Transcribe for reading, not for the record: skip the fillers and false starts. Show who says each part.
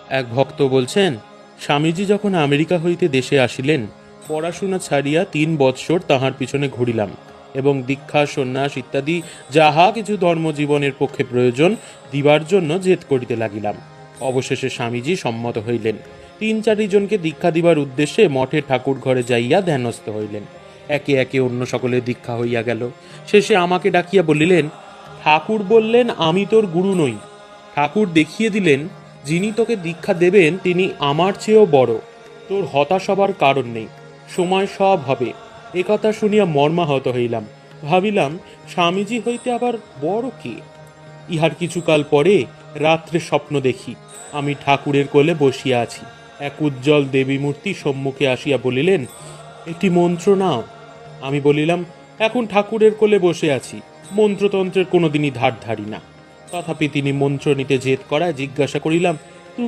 Speaker 1: এক ভক্ত বলছেন, স্বামীজি যখন আমেরিকা হইতে দেশে আসিলেন, পড়াশোনা ছাড়িয়া 3 বৎসর তাহার পিছনে ঘুরিলাম এবং দীক্ষা সন্ন্যাস ইত্যাদি যাহা কিছু ধর্মজীবনের পক্ষে প্রয়োজন দিবার জন্য জেদ করিতে লাগিলাম। অবশেষে স্বামীজি সম্মত হইলেন। 3-4 জনকে দীক্ষা দিবার উদ্দেশ্যে মঠে ঠাকুর ঘরে যাইয়া ধ্যানস্থ হইলেন। একে একে অন্য সকলের দীক্ষা হইয়া গেল। শেষে আমাকে ডাকিয়া বলিলেন, ঠাকুর বললেন আমি তোর গুরু নই। ঠাকুর দেখিয়ে দিলেন, যিনি তোকে দীক্ষা দেবেন তিনি আমার চেয়েও বড়। তোর হতাশ হবার কারণ নেই, সময় সব হবে। একথা শুনিয়া মর্মাহত হইলাম। ভাবিলাম, স্বামীজি হইতে আবার বড় কে? ইহার কিছুকাল পরে রাত্রে স্বপ্ন দেখি, আমি ঠাকুরের কোলে বসিয়া আছি। এক উজ্জ্বল দেবী মূর্তি সম্মুখে আসিয়া বলিলেন, একটি মন্ত্র নাও। আমি বলিলাম, এখন ঠাকুরের কোলে বসে আছি, মন্ত্রতন্ত্রের কোনোদিনই ধার ধারি না। তথাপি তিনি মন্ত্র নিতে জেদ করায় জিজ্ঞাসা করিলাম,